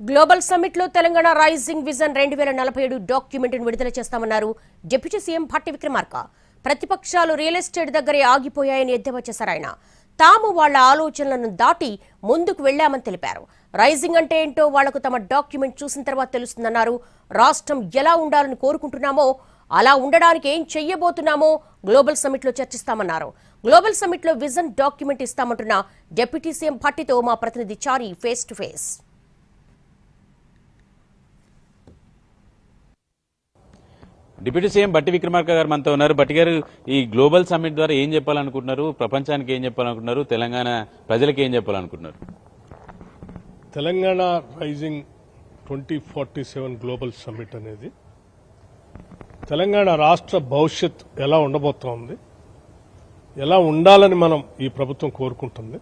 Global summit లో Telangana rising vision 2047 document ను విడుదల చేస్తామన్నారు డిప్యూటీ సీఎం భట్టి విక్రమార్క. ప్రతిపక్షాలు రియల్ ఎస్టేట్ దగ్గరే ఆగిపోయాయని ఎద్దేవా చేశారు ఆయన. తాము వాళ్ల ఆలోచనలను దాటి ముందుకు వెళ్లామని తెలిపారు. రైజింగ్ అంటే ఏంటో వాళ్లకు తమ డాక్యుమెంట్ చూసిన తర్వాత తెలుస్తుందన్నారు. రాష్ట్రం ఎలా ఉండాలని కోరుకుంటున్నామో అలా ఉండడానికి ఏం చెయ్యబోతున్నామో గ్లోబల్ సమ్మిట్ లో చర్చిస్తామన్నారు. గ్లోబల్ సమ్మిట్ లో విజన్ డాక్యుమెంట్ ఇస్తామంటున్న డిప్యూటీ సీఎం భట్టితో మా ప్రతినిధి Chari face to face. Deputy CM Bhatti Vikramarka గారు మనతో ఉన్నారు. భట్టి గారు, ఈ గ్లోబల్ సమ్మిట్ ద్వారా ఏం చెప్పాలనుకుంటున్నారు? ప్రపంచానికి ఏం చెప్పాలనుకుంటున్నారు? తెలంగాణ ప్రజలకు ఏం చెప్పాలనుకుంటున్నారు? తెలంగాణ రైజింగ్ 2047 గ్లోబల్ సమ్మిట్ అనేది తెలంగాణ రాష్ట్ర భవిష్యత్ ఎలా ఉండబోతోంది, ఎలా ఉండాలని మనం ఈ ప్రభుత్వం కోరుకుంటుంది,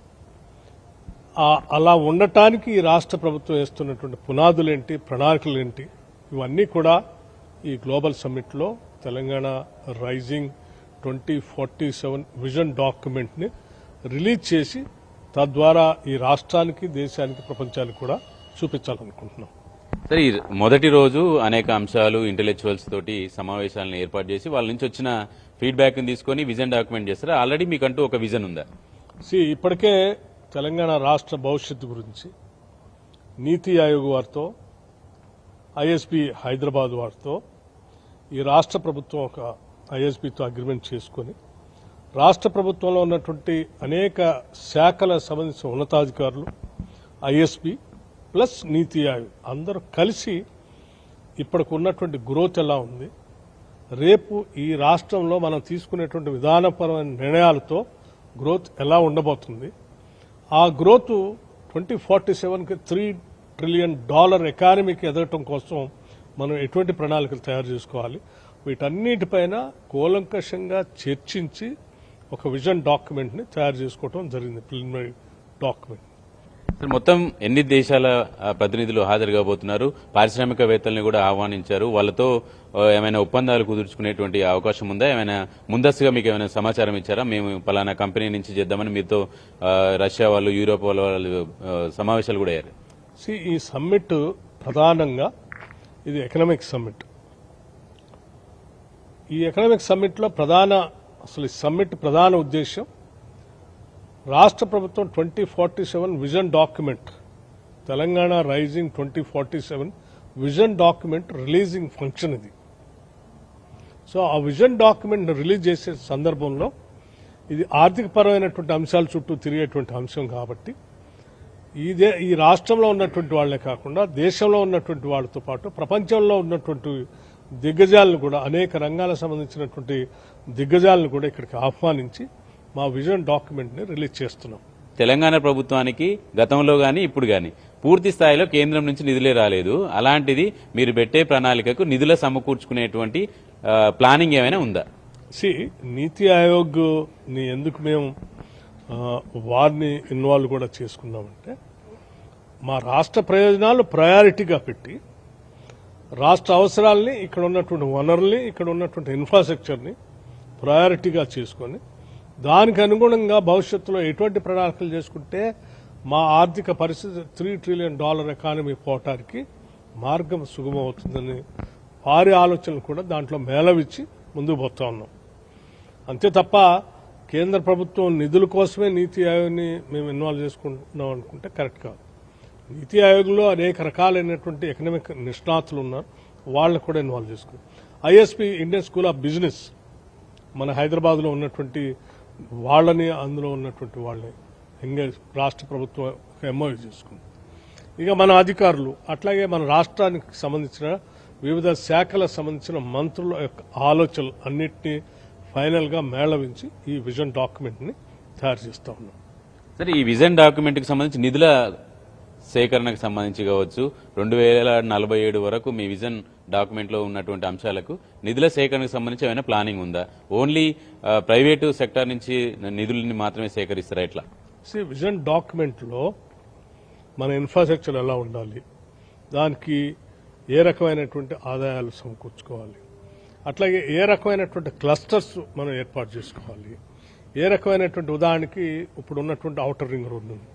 అలా ఉండటానికి ఈ రాష్ట్ర ప్రభుత్వం వేస్తున్నటువంటి పునాదులేంటి, ప్రణాళికలేంటి, ఇవన్నీ కూడా ఈ గ్లోబల్ సమ్మిట్లో తెలంగాణ రైజింగ్ 2047 విజన్ డాక్యుమెంట్ని రిలీజ్ చేసి తద్వారా ఈ రాష్ట్రానికి, దేశానికి, ప్రపంచానికి కూడా చూపించాలనుకుంటున్నాం. సరే, ఈ మొదటి రోజు అనేక అంశాలు ఇంటెలెక్చువల్స్ తోటి సమావేశాలను ఏర్పాటు చేసి వాళ్ళ నుంచి వచ్చిన ఫీడ్బ్యాక్ తీసుకొని విజన్ డాక్యుమెంట్ చేస్తారు. ఆల్రెడీ మీకంటూ ఒక విజన్ ఉందా? ఇప్పటికే తెలంగాణ రాష్ట్ర భవిష్యత్తు గురించి నీతి ఆయోగ్ వారితో, ఐఎస్బీ హైదరాబాద్ వారితో ఈ రాష్ట్ర ప్రభుత్వం ఒక ఐఎస్బీతో అగ్రిమెంట్ చేసుకుని రాష్ట్ర ప్రభుత్వంలో ఉన్నటువంటి అనేక శాఖల సంబంధించిన ఉన్నతాధికారులు, ఐఎస్బీ ప్లస్ నీతి ఆయోగ్ అందరూ కలిసి ఇప్పటికి ఉన్నటువంటి గ్రోత్ ఎలా ఉంది, రేపు ఈ రాష్ట్రంలో మనం తీసుకునేటువంటి విధానపరమైన నిర్ణయాలతో గ్రోత్ ఎలా ఉండబోతుంది, ఆ గ్రోత్ 2047కి $3 ట్రిలియన్ ఎకానమీకి ఎదగటం కోసం మనం ఎటువంటి ప్రణాళికలు తయారు చేసుకోవాలి, వీటన్నిటిపైన కూలంకషంగా చర్చించి ఒక విజన్ డాక్యుమెంట్ని తయారు చేసుకోవడం జరిగింది. Preliminary document. మొత్తం ఎన్ని దేశాల ప్రతినిధులు హాజరు కాబోతున్నారు? పారిశ్రామికవేత్తల్ని కూడా ఆహ్వానించారు. వాళ్ళతో ఏమైనా ఒప్పందాలు కుదుర్చుకునేటువంటి అవకాశం ఉందా? ఏమైనా ముందస్తుగా మీకు ఏమైనా సమాచారం ఇచ్చారా? మేము పలానా కంపెనీ నుంచి చేద్దామని మీతో రష్యా వాళ్ళు, యూరోప్ వాళ్ళు సమావేశాలు కూడా అయ్యారు. ఈ సమ్మిట్ ప్రధానంగా ఇది ఎకనామిక్ సమ్మిట్. ఈ ఎకనామిక్ సమ్మిట్లో అసలు ఈ సమ్మిట్ ప్రధాన ఉద్దేశం రాష్ట్ర ప్రభుత్వం 2047 vision document, Telangana rising 2047 vision document releasing function ఇది. ఆ విజన్ డాక్యుమెంట్ రిలీజ్ చేసే సందర్భంలో ఇది ఆర్థికపరమైనటువంటి అంశాల చుట్టూ తిరిగేటువంటి అంశం కాబట్టి ఈ రాష్ట్రంలో ఉన్నటువంటి వాళ్లే కాకుండా దేశంలో ఉన్నటువంటి వాళ్ళతో పాటు ప్రపంచంలో ఉన్నటువంటి దిగ్గజాలను కూడా, అనేక రంగాలకు సంబంధించినటువంటి దిగ్గజాలను కూడా ఇక్కడికి ఆహ్వానించి మా విజన్ డాక్యుమెంట్ ని రిలీజ్ చేస్తున్నాం. తెలంగాణ ప్రభుత్వానికి గతంలో గాని ఇప్పుడు గాని పూర్తి స్థాయిలో కేంద్రం నుంచి నిధులే రాలేదు. అలాంటిది మీరు పెట్టే ప్రణాళికకు నిధుల సమకూర్చుకునేటువంటి ప్లానింగ్ ఏమైనా ఉందా? నీతి ఆయోగ్ ని ఎందుకు మేము వారిని ఇన్వాల్వ్ కూడా చేసుకున్నామంటే, మా రాష్ట్ర ప్రయోజనాలు ప్రయారిటీగా పెట్టి రాష్ట్ర అవసరాలని, ఇక్కడ ఉన్నటువంటి వనరుల్ని, ఇక్కడ ఉన్నటువంటి ఇన్ఫ్రాస్ట్రక్చర్ని ప్రయారిటీగా చేసుకొని దానికి అనుగుణంగా భవిష్యత్తులో ఎటువంటి ప్రణాళికలు చేసుకుంటే మా ఆర్థిక పరిస్థితి $3 ట్రిలియన్ ఎకానమీ పోవటానికి మార్గం సుగమవుతుందని వారి ఆలోచనలు కూడా దాంట్లో మేళవిచ్చి ముందుకు పోతా ఉన్నాం. అంతే తప్ప కేంద్ర ప్రభుత్వం నిధుల కోసమే నీతి ఆయోగ్ని మేము ఇన్వాల్వ్ చేసుకుంటున్నాం అనుకుంటే కరెక్ట్ కాదు. నీతి ఆయోగ్లో అనేక రకాలైనటువంటి ఎకనామిక్ నిష్ణాతులు ఉన్నారు, వాళ్ళని కూడా ఇన్వాల్వ్ చేసుకున్నాం. ISP Indian school of business మన హైదరాబాద్లో ఉన్నటువంటి వాళ్ళని, అందులో ఉన్నటువంటి వాళ్ళని ఎంగేజ్ రాష్ట్ర ప్రభుత్వం ఎంఓయూ చేసుకుంది. ఇక మన అధికారులు, అట్లాగే మన రాష్ట్రానికి సంబంధించిన వివిధ శాఖలకు సంబంధించిన మంత్రుల యొక్క ఆలోచనలు అన్నింటినీ ఫైనల్ గా మేళవించి ఈ విజన్ డాక్యుమెంట్ ని తయారు చేస్తా ఉన్నాం. సరే, ఈ విజన్ డాక్యుమెంట్ కి సంబంధించి నిధుల సేకరణకు సంబంధించి కావచ్చు, 2047 వరకు మీ విజన్ డాక్యుమెంట్ లో ఉన్నటువంటి అంశాలకు నిధుల సేకరణకు సంబంధించి ఏమైనా ప్లానింగ్ ఉందా? ఓన్లీ ప్రైవేటు సెక్టార్ నుంచి నిధులని మాత్రమే సేకరిస్తారా? ఎట్లా? విజన్ డాక్యుమెంట్ లో మన ఇన్ఫ్రాస్ట్రక్చర్ ఎలా ఉండాలి, దానికి ఏ రకమైనటువంటి ఆదాయాలు సమకూర్చుకోవాలి, అట్లాగే ఏ రకమైనటువంటి క్లస్టర్స్ మనం ఏర్పాటు చేసుకోవాలి, ఏ రకమైనటువంటి ఉదాహరణకి ఇప్పుడు ఉన్నటువంటి ఔటర్ రింగ్ రోడ్డు ఉంది,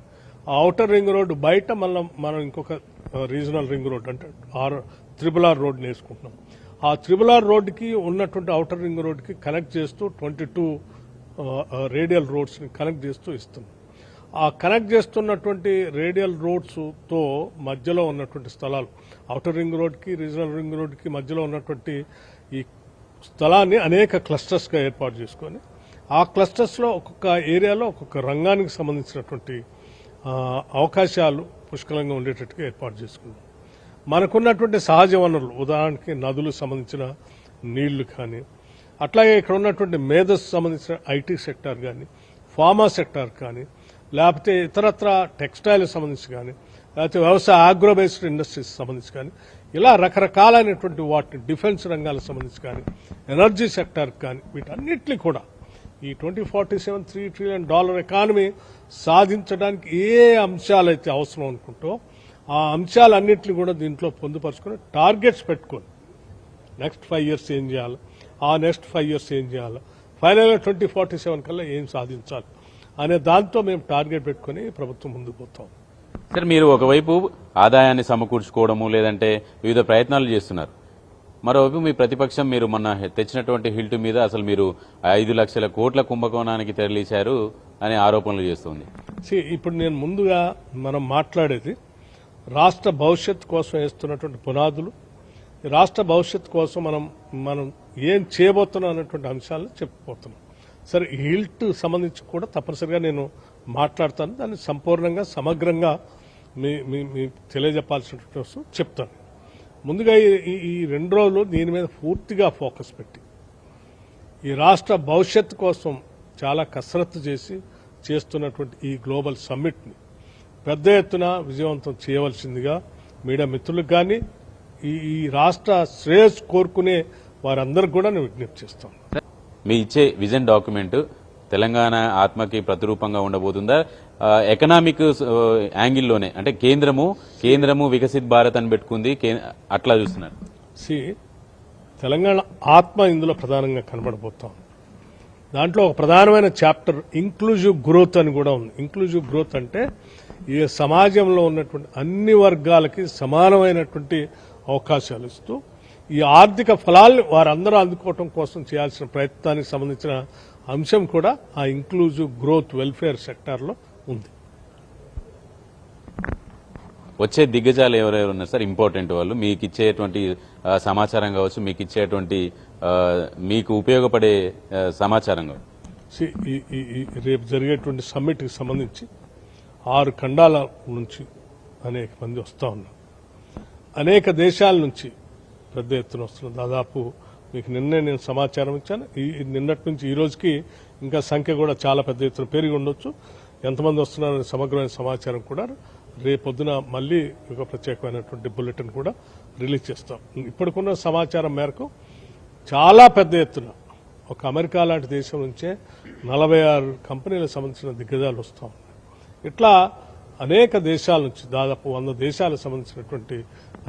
ఆ ఔటర్ రింగ్ రోడ్డు బయట మనం ఇంకొక రీజనల్ రింగ్ రోడ్ అంటే RRR రోడ్ని వేసుకుంటున్నాం. ఆ RRR రోడ్డుకి ఉన్నటువంటి అవుటర్ రింగ్ రోడ్డుకి కనెక్ట్ చేస్తూ 22 రేడియల్ రోడ్స్ని కనెక్ట్ చేస్తూ ఇస్తున్నాం. ఆ కనెక్ట్ చేస్తున్నటువంటి రేడియల్ రోడ్స్తో మధ్యలో ఉన్నటువంటి స్థలాలు అవుటర్ రింగ్ రోడ్కి రీజనల్ రింగ్ రోడ్కి మధ్యలో ఉన్నటువంటి ఈ స్థలాన్ని అనేక క్లస్టర్స్గా ఏర్పాటు చేసుకొని ఆ క్లస్టర్స్లో ఒక్కొక్క ఏరియాలో ఒక్కొక్క రంగానికి సంబంధించినటువంటి అవకాశాలు పుష్కలంగా ఉండేటట్టుగా ఏర్పాటు చేసుకున్నాం. మనకున్నటువంటి సహజ వనరులు ఉదాహరణకి నదులకు సంబంధించిన నీళ్లు కానీ, అట్లాగే ఇక్కడ ఉన్నటువంటి మేధస్సు సంబంధించిన IT సెక్టార్ కానీ, ఫార్మా సెక్టార్ కానీ, లేకపోతే ఇతరత్ర టెక్స్టైల్ సంబంధించి కానీ, లేకపోతే వ్యవసాయ అగ్రోబేస్డ్ ఇండస్ట్రీస్ సంబంధించి కానీ, ఇలా రకరకాలైనటువంటి వాటిని డిఫెన్స్ రంగాలకు సంబంధించి కానీ, ఎనర్జీ సెక్టార్ కానీ, వీటన్నిటిని కూడా ఈ 2047 $3 trillion ఎకానమీ సాధించడానికి ఏ అంశాలైతే అవసరం అనుకుంటో ఆ అంశాలన్నింటినీ కూడా దీంట్లో పొందుపరుచుకొని టార్గెట్స్ పెట్టుకొని నెక్స్ట్ 5 years ఏం చేయాలి, ఆ నెక్స్ట్ 5 years ఏం చేయాలి, ఫైనల్గా 2047 కల్లా ఏం సాధించాలి అనే దాంతో మేము టార్గెట్ పెట్టుకుని ప్రభుత్వం ముందుకు పోతాం. సార్, మీరు ఒకవైపు ఆదాయాన్ని సమకూర్చుకోవడము లేదంటే వివిధ ప్రయత్నాలు చేస్తున్నారు, మరోవైపు మీ ప్రతిపక్షం మీరు మొన్న తెచ్చినటువంటి హిల్ట్ మీద అసలు మీరు 5 లక్షల కోట్ల కుంభకోణానికి తెరలేశారు అనే ఆరోపణలు చేస్తుంది. ఇప్పుడు నేను ముందుగా మనం మాట్లాడేది రాష్ట్ర భవిష్యత్తు కోసం వేస్తున్నటువంటి పునాదులు, రాష్ట్ర భవిష్యత్తు కోసం మనం ఏం చేయబోతున్నాం అనేటువంటి అంశాలను చెప్పబోతున్నాం. సరే, ఈ హిల్ట్ సంబంధించి కూడా తప్పనిసరిగా నేను మాట్లాడతాను, దాన్ని సంపూర్ణంగా సమగ్రంగా మీ తెలియజెప్పాల్సినటువంటి చెప్తాను. ముందుగా ఈ 2 రోజులు దీని మీద పూర్తిగా ఫోకస్ పెట్టి ఈ రాష్ట్ర భవిష్యత్తు కోసం చాలా కసరత్తు చేస్తున్నటువంటి ఈ గ్లోబల్ సమ్మిట్ని పెద్ద ఎత్తున విజయవంతం చేయవలసిందిగా మీడియా మిత్రులకు కానీ ఈ రాష్ట్ర శ్రేయస్సు కోరుకునే వారందరికీ కూడా నేను విజ్ఞప్తి చేస్తాను. మీ ఇచ్చే విజన్ డాక్యుమెంట్ తెలంగాణ ఆత్మకి ప్రతిరూపంగా ఉండబోతుందా? ఎకనామిక్ యాంగిల్లోనే అంటే కేంద్రము వికసిత్ భారత్ అని పెట్టుకుంది, అట్లా చూస్తున్నారు. తెలంగాణ ఆత్మ ఇందులో ప్రధానంగా కనబడబోతాం. దాంట్లో ఒక ప్రధానమైన చాప్టర్ ఇంక్లూజివ్ గ్రోత్ అని కూడా ఉంది. ఇంక్లూజివ్ గ్రోత్ అంటే ఈ సమాజంలో ఉన్నటువంటి అన్ని వర్గాలకి సమానమైనటువంటి అవకాశాలు ఇస్తూ ఈ ఆర్థిక ఫలాల్ని వారందరూ అందుకోవటం కోసం చేయాల్సిన ప్రయత్నానికి సంబంధించిన అంశం కూడా ఆ ఇంక్లూజివ్ గ్రోత్ వెల్ఫేర్ సెక్టార్లో ఉంది. వచ్చే దిగ్గజాలు ఎవరెవరు ఉన్నారు సార్? ఇంపార్టెంట్ వాళ్ళు మీకు ఇచ్చేటువంటి సమాచారం కావచ్చు, మీకు ఇచ్చేటువంటి మీకు ఉపయోగపడే సమాచారం కావచ్చు. రేపు జరిగేటువంటి సమ్మిట్కి సంబంధించి 6 ఖండాల నుంచి అనేక మంది వస్తూ ఉన్నారు. అనేక దేశాల నుంచి పెద్ద ఎత్తున వస్తున్నారు. దాదాపు మీకు నిన్నే నేను సమాచారం ఇచ్చాను. నిన్నటి నుంచి ఈ రోజుకి ఇంకా సంఖ్య కూడా చాలా పెద్ద ఎత్తున పెరిగి ఉండొచ్చు. ఎంతమంది వస్తున్నారనే సమగ్రమైన సమాచారం కూడా రేపొద్దున మళ్ళీ ఒక ప్రత్యేకమైనటువంటి బులెటిన్ కూడా రిలీజ్ చేస్తాం. ఇప్పటికున్న సమాచారం మేరకు చాలా పెద్ద ఎత్తున ఒక అమెరికా లాంటి దేశం నుంచే 46 కంపెనీలకు సంబంధించిన దిగ్గజాలు వస్తూ ఉన్నాయి. ఇట్లా అనేక దేశాల నుంచి దాదాపు 100 దేశాలకు సంబంధించినటువంటి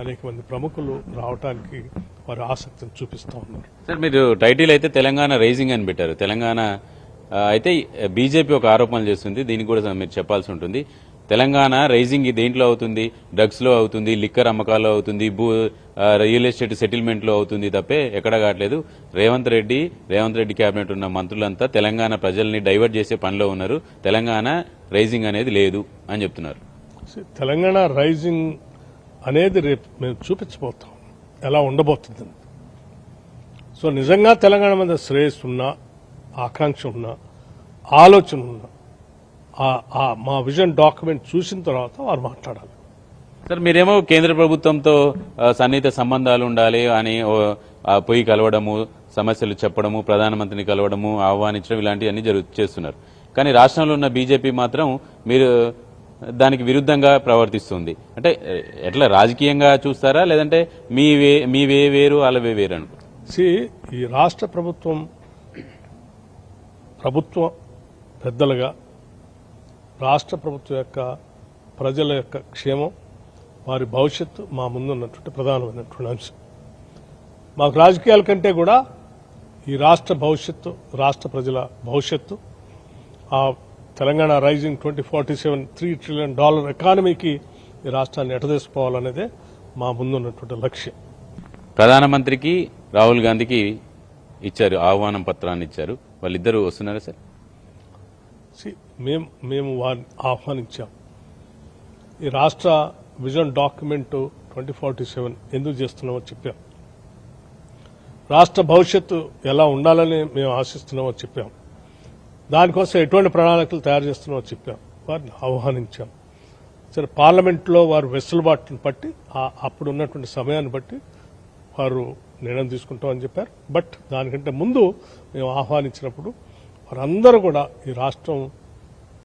అనేక మంది ప్రముఖులు రావడానికి వారి ఆసక్తిని చూపిస్తూ ఉన్నారు. సార్, మీరు టైటిల్ అయితే తెలంగాణ రైజింగ్ అని పెట్టారు. తెలంగాణ అయితే బీజేపీ ఒక ఆరోపణలు చేస్తుంది, దీనికి కూడా మీరు చెప్పాల్సి ఉంటుంది. తెలంగాణ రైజింగ్ దేంట్లో అవుతుంది? డ్రగ్స్ లో అవుతుంది, లిక్కర్ అమ్మకాల్లో అవుతుంది, రియల్ ఎస్టేట్ సెటిల్మెంట్ లో అవుతుంది తప్పే ఎక్కడా కావట్లేదు. రేవంత్ రెడ్డి కేబినెట్ ఉన్న మంత్రులంతా తెలంగాణ ప్రజల్ని డైవర్ట్ చేసే పనిలో ఉన్నారు. తెలంగాణ రైజింగ్ అనేది లేదు అని చెప్తున్నారు. తెలంగాణ రైజింగ్ అనేది రేపు మేము చూపించబోతాం ఎలా ఉండబోతుంది. సో నిజంగా తెలంగాణ మీద శ్రేయస్సు ఉన్నా, ఆకాంక్ష ఉన్నా, ఆలోచన ఉన్నా మా విజన్ డాక్యుమెంట్ చూసిన తర్వాత వారు మాట్లాడాలి. సార్, మీరేమో కేంద్ర ప్రభుత్వంతో సన్నిహిత సంబంధాలు ఉండాలి అని పోయి కలవడము, సమస్యలు చెప్పడము, ప్రధానమంత్రిని కలవడము, ఆహ్వానించడం ఇలాంటివన్నీ చేస్తున్నారు. కానీ రాష్ట్రంలో ఉన్న బీజేపీ మాత్రం మీరు దానికి విరుద్ధంగా ప్రవర్తిస్తుంది. అంటే ఎట్లా రాజకీయంగా చూస్తారా, లేదంటే మీవే వేరు వాళ్ళవే వేరు అనుకో? ఈ రాష్ట్ర ప్రభుత్వం పెద్దలుగా రాష్ట్ర ప్రభుత్వం యొక్క ప్రజల యొక్క క్షేమం, వారి భవిష్యత్తు మా ముందున్నటువంటి ప్రధానమైనటువంటి అంశం. మాకు రాజకీయాల కంటే కూడా ఈ రాష్ట్ర భవిష్యత్తు, రాష్ట్ర ప్రజల భవిష్యత్తు, ఆ తెలంగాణ రైజింగ్ 2047 $3 trillion ఎకానమీకి ఈ రాష్ట్రాన్ని ఎటదీసుకోవాలనేదే మా ముందున్నటువంటి లక్ష్యం. ప్రధానమంత్రికి రాహుల్ గాంధీకి ఇచ్చారు, ఆహ్వానం పత్రాన్ని ఇచ్చారు. వాళ్ళిద్దరూ వస్తున్నారా సార్? మేము వారిని ఆహ్వానించాం. ఈ రాష్ట్ర విజన్ డాక్యుమెంట్ 2047 ఎందుకు చేస్తున్నామో చెప్పాం. రాష్ట్ర భవిష్యత్తు ఎలా ఉండాలని మేము ఆశిస్తున్నామో చెప్పాం. దానికోసం ఎటువంటి ప్రణాళికలు తయారు చేస్తున్నామో చెప్పాం. వారిని ఆహ్వానించాం. సరే, పార్లమెంట్లో వారు వెసులుబాటును బట్టి అప్పుడు ఉన్నటువంటి సమయాన్ని బట్టి వారు నిర్ణయం తీసుకుంటామని చెప్పారు. బట్ దానికంటే ముందు మేము ఆహ్వానించినప్పుడు వారందరూ కూడా ఈ రాష్ట్రం